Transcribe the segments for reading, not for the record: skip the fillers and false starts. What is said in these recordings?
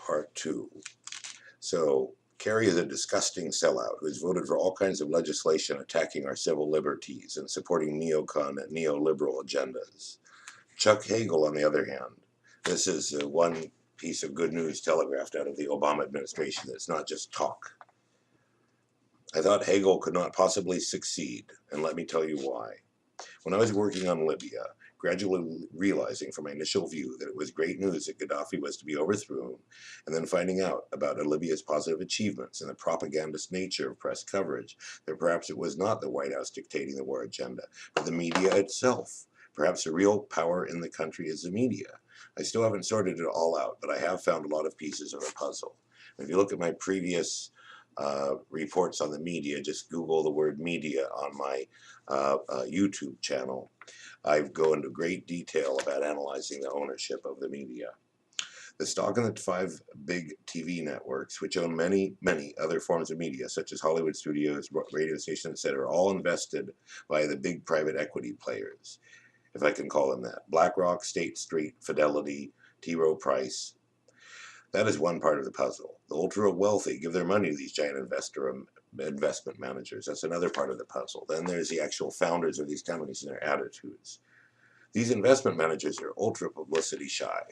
Part 2. So, Kerry is a disgusting sellout who has voted for all kinds of legislation attacking our civil liberties and supporting neocon and neoliberal agendas. Chuck Hagel, on the other hand, this is one piece of good news telegraphed out of the Obama administration that's not just talk. I thought Hagel could not possibly succeed, and let me tell you why. When I was working on Libya, gradually realizing from my initial view that it was great news that Gaddafi was to be overthrown, and then finding out about Libya's positive achievements and the propagandist nature of press coverage, that perhaps it was not the White House dictating the war agenda, but the media itself. Perhaps the real power in the country is the media. I still haven't sorted it all out, but I have found a lot of pieces of the puzzle. If you look at my previous reports on the media, just Google the word media on my YouTube channel. I go into great detail about analyzing the ownership of the media. The stock in the 5 big TV networks, which own many, many other forms of media, such as Hollywood studios, radio stations, etc., are all invested by the big private equity players, if I can call them that. Blackrock, State Street, Fidelity, T. Rowe Price. That is one part of the puzzle. The ultra-wealthy give their money to these giant investment managers. That's another part of the puzzle. Then there's the actual founders of these companies and their attitudes. These investment managers are ultra-publicity shy.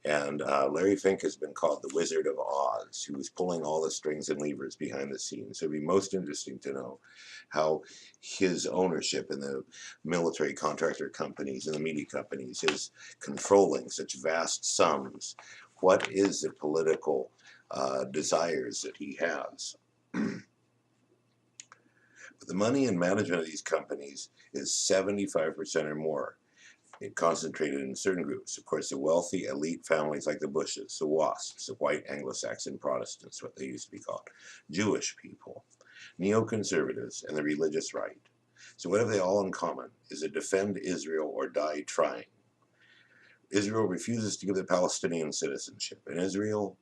And Larry Fink has been called the Wizard of Oz, who is pulling all the strings and levers behind the scenes. So it'd be most interesting to know how his ownership in the military contractor companies and the media companies is controlling such vast sums. What is the political desires that he has? The money and management of these companies is 75% or more concentrated in certain groups. Of course, the wealthy elite families like the Bushes, the WASPs, the white Anglo-Saxon Protestants, what they used to be called, Jewish people, neoconservatives, and the religious right. So what have they all in common? Is it defend Israel or die trying? Israel refuses to give the Palestinians citizenship. In Israel,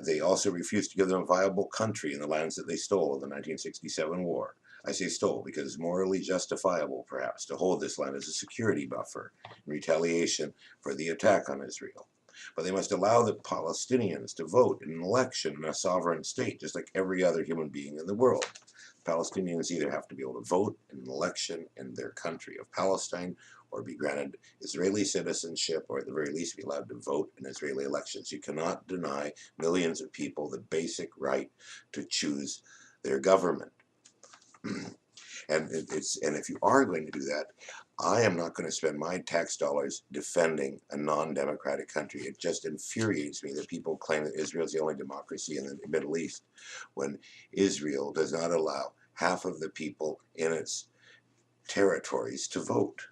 they also refuse to give them a viable country in the lands that they stole in the 1967 war. I say stole because it's morally justifiable, perhaps, to hold this land as a security buffer in retaliation for the attack on Israel. But they must allow the Palestinians to vote in an election in a sovereign state, just like every other human being in the world. Palestinians either have to be able to vote in an election in their country of Palestine or be granted Israeli citizenship, or at the very least be allowed to vote in Israeli elections. You cannot deny millions of people the basic right to choose their government. And if you are going to do that, I am not going to spend my tax dollars defending a non-democratic country. It just infuriates me that people claim that Israel is the only democracy in the Middle East when Israel does not allow half of the people in its territories to vote.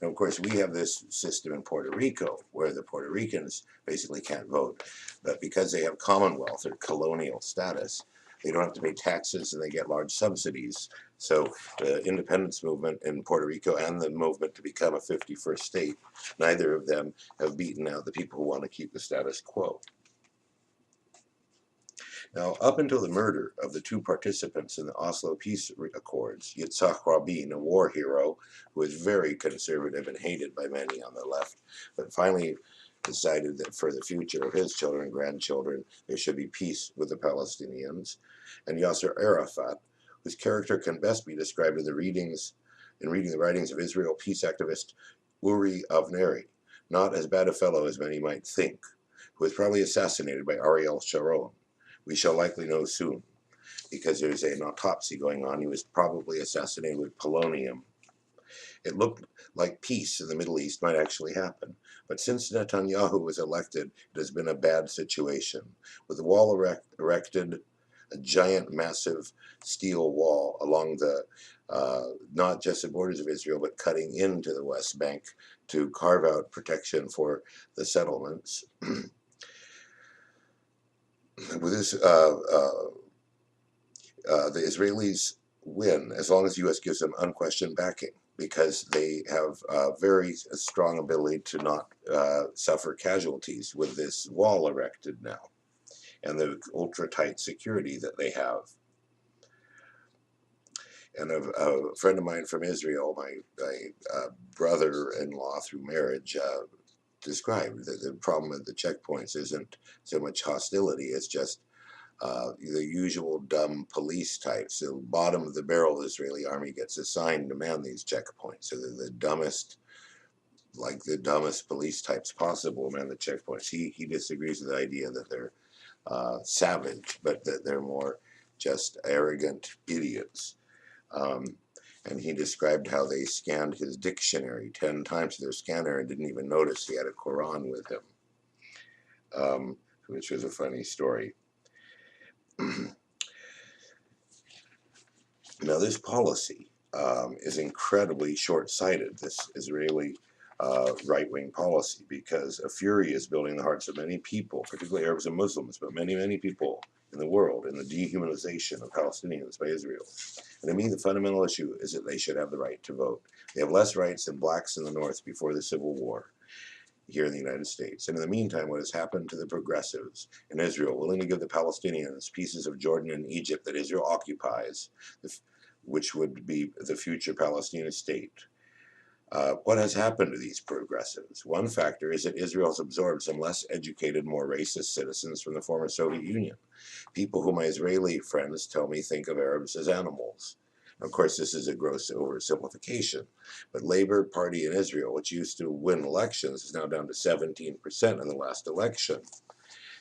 And of course, we have this system in Puerto Rico where the Puerto Ricans basically can't vote. But because they have Commonwealth or colonial status, they don't have to pay taxes and they get large subsidies. So the independence movement in Puerto Rico and the movement to become a 51st state, neither of them have beaten out the people who want to keep the status quo. Now, up until the murder of the 2 participants in the Oslo Peace Accords, Yitzhak Rabin, a war hero who was very conservative and hated by many on the left, but finally decided that for the future of his children and grandchildren, there should be peace with the Palestinians, and Yasser Arafat, whose character can best be described in reading the writings of Israel peace activist Uri Avneri, not as bad a fellow as many might think, who was probably assassinated by Ariel Sharon. We shall likely know soon, because there's an autopsy going on. He was probably assassinated with polonium. It looked like peace in the Middle East might actually happen. But since Netanyahu was elected, it has been a bad situation. With the wall erected, a giant, massive steel wall along the, not just the borders of Israel, but cutting into the West Bank to carve out protection for the settlements. With this, the Israelis win as long as the U.S. gives them unquestioned backing, because they have a very strong ability to not suffer casualties with this wall erected now and the ultra-tight security that they have. And a friend of mine from Israel, my brother-in-law through marriage, described. The problem at the checkpoints isn't so much hostility, it's just the usual dumb police types. The bottom of the barrel Israeli army gets assigned to man these checkpoints. So they're the dumbest, like the dumbest police types possible man the checkpoints. He disagrees with the idea that they're savage, but that they're more just arrogant idiots. And he described how they scanned his dictionary 10 times with their scanner and didn't even notice he had a Quran with him, which was a funny story. Now, this policy is incredibly short-sighted, this Israeli right-wing policy, because a fury is building in the hearts of many people, particularly Arabs and Muslims, but many, many people in the world, in the dehumanization of Palestinians by Israel. And to me, the fundamental issue is that they should have the right to vote. They have less rights than blacks in the North before the Civil War here in the United States. And in the meantime, what has happened to the progressives in Israel, willing to give the Palestinians pieces of Jordan and Egypt that Israel occupies, which would be the future Palestinian state. What has happened to these progressives? One factor is that Israel has absorbed some less educated, more racist citizens from the former Soviet Union. People who my Israeli friends tell me think of Arabs as animals. Of course, this is a gross oversimplification, but Labor Party in Israel, which used to win elections, is now down to 17% in the last election.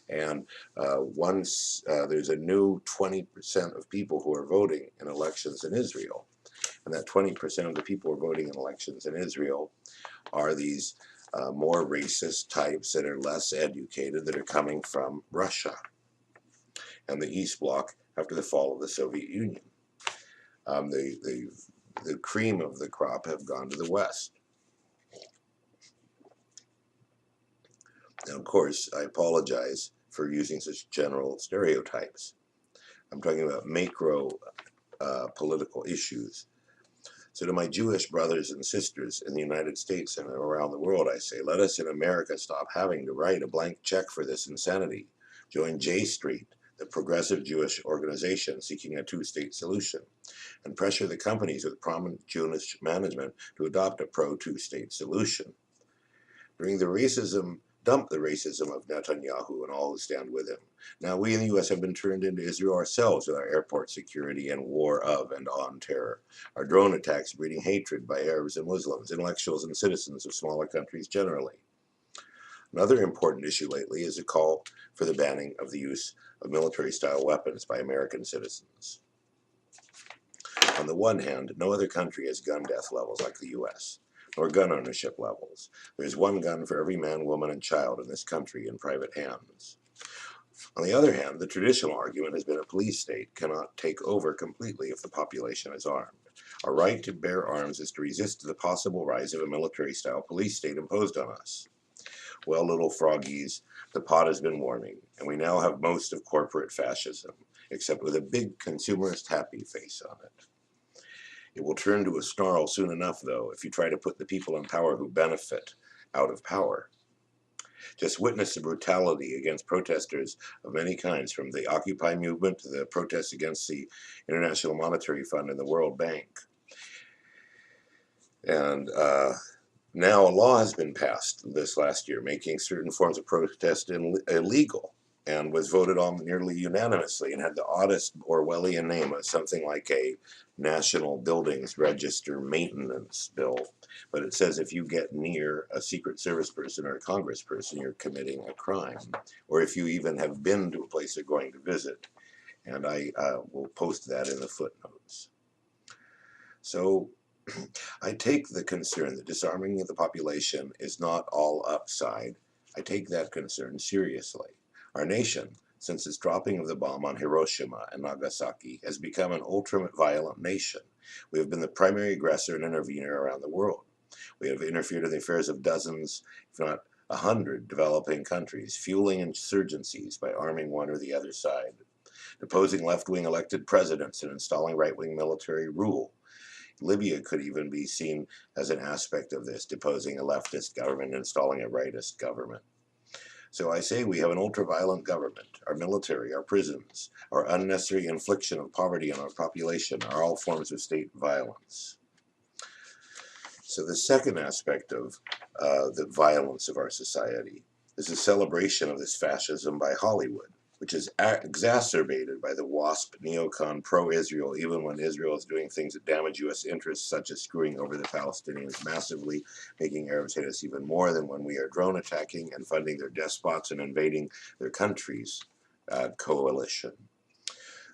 And once there's a new 20% of people who are voting in elections in Israel, and that 20% of the people who are voting in elections in Israel are these more racist types that are less educated, that are coming from Russia and the East Bloc after the fall of the Soviet Union. The cream of the crop have gone to the West. Now, of course, I apologize for using such general stereotypes. I'm talking about macro political issues. So to my Jewish brothers and sisters in the United States and around the world, I say, let us in America stop having to write a blank check for this insanity. Join J Street, the progressive Jewish organization seeking a two-state solution, and pressure the companies with prominent Jewish management to adopt a pro-two-state solution. Dump the racism of Netanyahu and all who stand with him. Now we in the U.S. have been turned into Israel ourselves with our airport security and war of and on terror. Our drone attacks breeding hatred by Arabs and Muslims, intellectuals and citizens of smaller countries generally. Another important issue lately is a call for the banning of the use of military-style weapons by American citizens. On the one hand, no other country has gun death levels like the U.S., nor gun ownership levels. There's one gun for every man, woman, and child in this country in private hands. On the other hand, the traditional argument has been a police state cannot take over completely if the population is armed. Our right to bear arms is to resist the possible rise of a military-style police state imposed on us. Well, little froggies, the pot has been warming, and we now have most of corporate fascism, except with a big consumerist happy face on it. It will turn to a snarl soon enough, though, if you try to put the people in power who benefit out of power. Just witness the brutality against protesters of many kinds, from the Occupy movement to the protests against the International Monetary Fund and the World Bank. And now a law has been passed this last year making certain forms of protest illegal, and was voted on nearly unanimously, and had the oddest Orwellian name of something like a National Buildings Register Maintenance Bill. But it says if you get near a Secret Service person or a congressperson, you're committing a crime, or if you even have been to a place they're going to visit. And I will post that in the footnotes. So I take the concern that disarming of the population is not all upside. I take that concern seriously. Our nation, since its dropping of the bomb on Hiroshima and Nagasaki, has become an ultra-violent nation. We have been the primary aggressor and intervener around the world. We have interfered in the affairs of dozens, if not 100, developing countries, fueling insurgencies by arming one or the other side, deposing left-wing elected presidents and installing right-wing military rule. Libya could even be seen as an aspect of this, deposing a leftist government and installing a rightist government. So I say we have an ultra-violent government. Our military, our prisons, our unnecessary infliction of poverty on our population are all forms of state violence. So the second aspect of the violence of our society is a celebration of this fascism by Hollywood, which is exacerbated by the WASP neocon pro-Israel, even when Israel is doing things that damage U.S. interests, such as screwing over the Palestinians massively, making Arabs hate us even more than when we are drone attacking and funding their despots and invading their countries' coalition.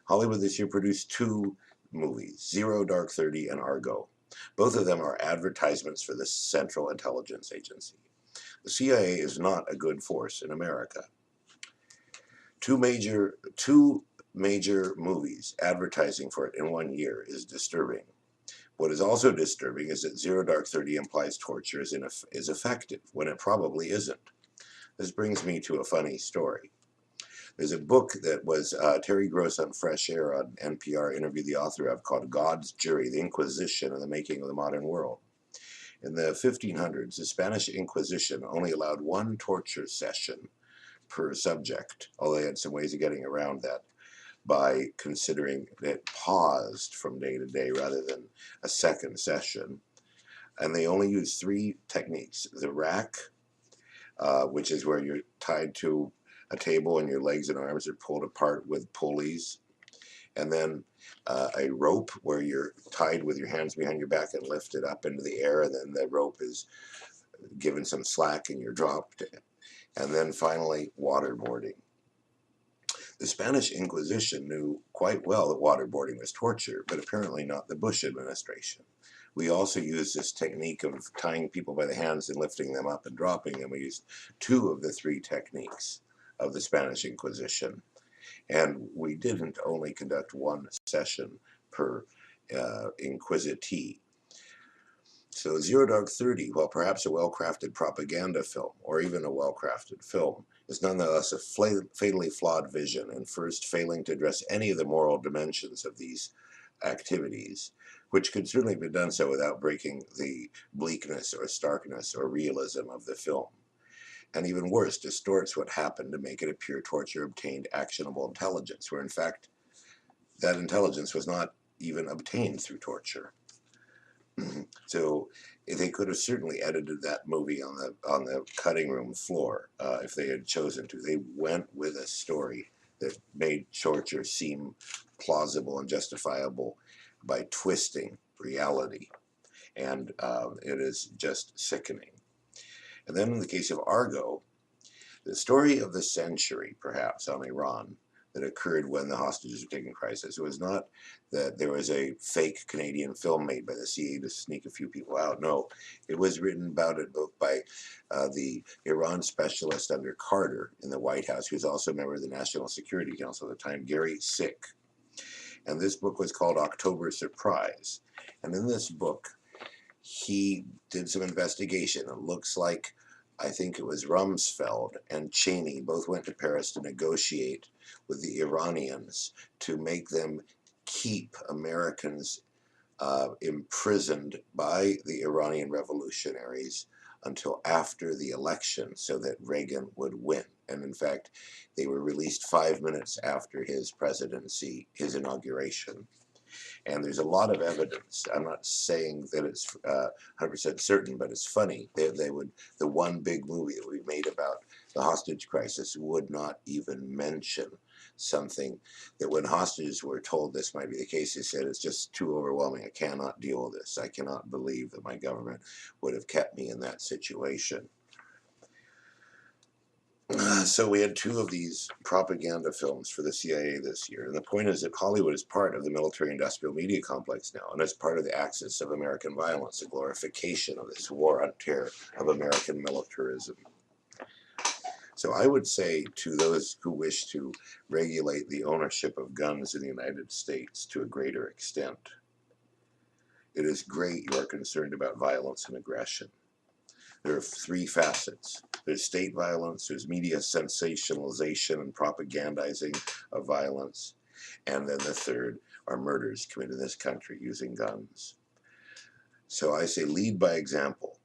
Hollywood this year produced two movies, Zero Dark 30 and Argo. Both of them are advertisements for the Central Intelligence Agency. The CIA is not a good force in America. Two major movies advertising for it in 1 year is disturbing. What is also disturbing is that Zero Dark 30 implies torture is effective when it probably isn't. This brings me to a funny story. There's a book that was Terry Gross on Fresh Air on NPR interviewed the author of called God's Jury, the Inquisition and the Making of the Modern World. In the 1500s, the Spanish Inquisition only allowed one torture session per subject, although they had some ways of getting around that by considering it paused from day to day rather than a second session. And they only used three techniques. The rack, which is where you're tied to a table and your legs and arms are pulled apart with pulleys, and then a rope where you're tied with your hands behind your back and lifted up into the air, and then the rope is given some slack and you're dropped, and then finally waterboarding. The Spanish Inquisition knew quite well that waterboarding was torture, but apparently not the Bush administration. We also used this technique of tying people by the hands and lifting them up and dropping them. We used two of the three techniques of the Spanish Inquisition. And we didn't only conduct one session per inquisitee. So Zero Dark 30, while perhaps a well-crafted propaganda film, or even a well-crafted film, is nonetheless a fatally flawed vision and first failing to address any of the moral dimensions of these activities, which could certainly have been done so without breaking the bleakness or starkness or realism of the film. And even worse, distorts what happened to make it appear torture obtained actionable intelligence, where in fact that intelligence was not even obtained through torture. So they could have certainly edited that movie on the cutting room floor if they had chosen to. They went with a story that made torture seem plausible and justifiable by twisting reality, and it is just sickening. And then in the case of Argo, the story of the century, perhaps, on Iran that occurred when the hostages were taken crisis. It was not that there was a fake Canadian film made by the CIA to sneak a few people out. No, it was written about it both by the Iran specialist under Carter in the White House, who was also a member of the National Security Council at the time, Gary Sick. And this book was called October Surprise. And in this book, he did some investigation. It looks like, I think it was Rumsfeld and Cheney both went to Paris to negotiate with the Iranians to make them keep Americans imprisoned by the Iranian revolutionaries until after the election so that Reagan would win. And in fact, they were released 5 minutes after his presidency, his inauguration. And there's a lot of evidence. I'm not saying that it's 100% certain, but it's funny. The one big movie that we made about the hostage crisis would not even mention something that when hostages were told this might be the case, they said, it's just too overwhelming. I cannot deal with this. I cannot believe that my government would have kept me in that situation. So we had two of these propaganda films for the CIA this year. And the point is that Hollywood is part of the military-industrial media complex now, and it's part of the axis of American violence, the glorification of this war on terror of American militarism. So I would say to those who wish to regulate the ownership of guns in the United States to a greater extent, it is great you are concerned about violence and aggression. There are three facets. There's state violence, there's media sensationalization and propagandizing of violence, and then the third are murders committed in this country using guns. So I say lead by example.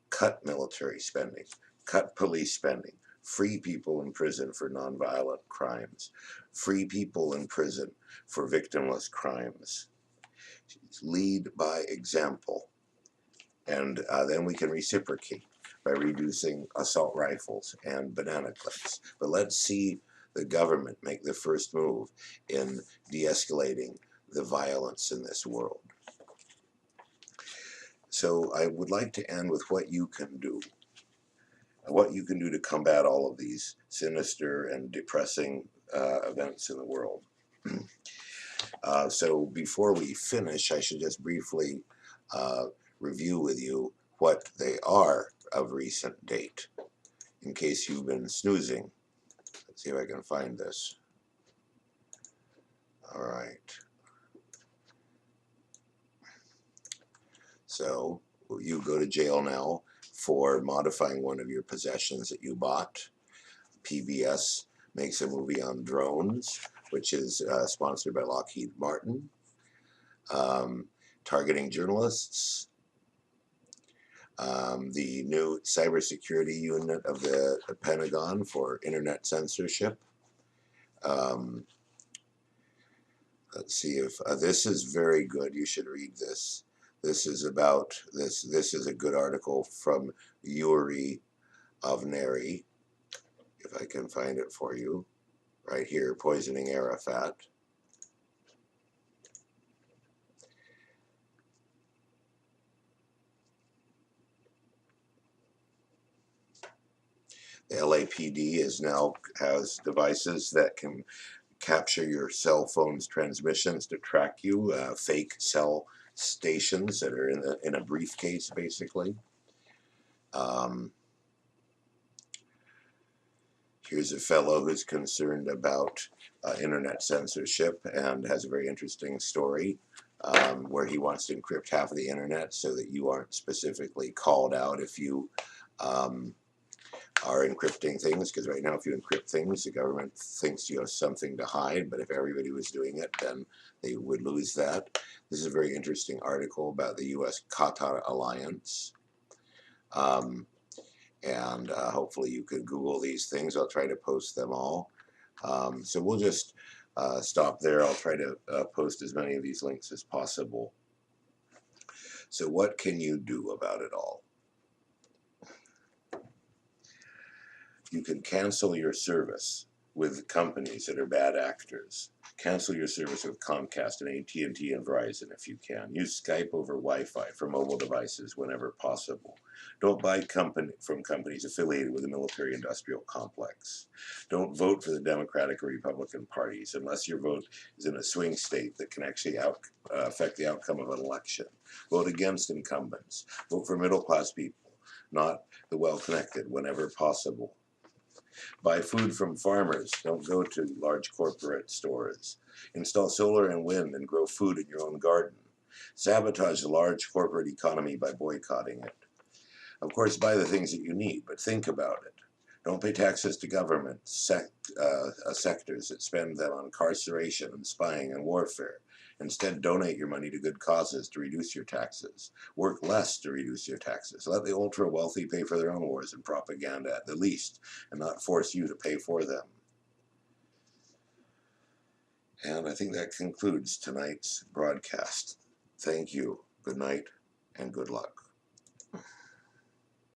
Cut military spending, cut police spending, free people in prison for nonviolent crimes, free people in prison for victimless crimes. Lead by example. And then we can reciprocate by reducing assault rifles and banana clips. But let's see the government make the first move in de-escalating the violence in this world. So I would like to end with what you can do. What you can do to combat all of these sinister and depressing events in the world. So before we finish, I should just briefly review with you what they are of recent date, in case you've been snoozing. Let's see if I can find this. All right. So you go to jail now for modifying one of your possessions that you bought. PBS makes a movie on drones, which is sponsored by Lockheed Martin, targeting journalists. The new cybersecurity unit of the Pentagon for internet censorship. Let's see if this is very good. You should read this. This is about this. This is a good article from Yuri Avneri. If I can find it for you, right here, poisoning Arafat. The LAPD has devices that can capture your cell phone's transmissions to track you, fake cell stations that are in a briefcase, basically. Here's a fellow who's concerned about internet censorship and has a very interesting story where he wants to encrypt half of the internet so that you aren't specifically called out if you are encrypting things, because right now if you encrypt things, the government thinks you have something to hide, but if everybody was doing it, then they would lose that. This is a very interesting article about the US-Qatar alliance. And hopefully you could Google these things. I'll try to post them all. So we'll just stop there. I'll try to post as many of these links as possible. So what can you do about it all? You can cancel your service with companies that are bad actors. Cancel your service with Comcast and AT&T and Verizon if you can. Use Skype over Wi-Fi for mobile devices whenever possible. Don't buy from companies affiliated with the military-industrial complex. Don't vote for the Democratic or Republican parties unless your vote is in a swing state that can actually affect the outcome of an election. Vote against incumbents. Vote for middle-class people, not the well-connected, whenever possible. Buy food from farmers. Don't go to large corporate stores. Install solar and wind and grow food in your own garden. Sabotage the large corporate economy by boycotting it. Of course, buy the things that you need, but think about it. Don't pay taxes to government sectors that spend them on incarceration and spying and warfare. Instead, donate your money to good causes to reduce your taxes. Work less to reduce your taxes. Let the ultra-wealthy pay for their own wars and propaganda at the least, and not force you to pay for them. And I think that concludes tonight's broadcast. Thank you, good night, and good luck.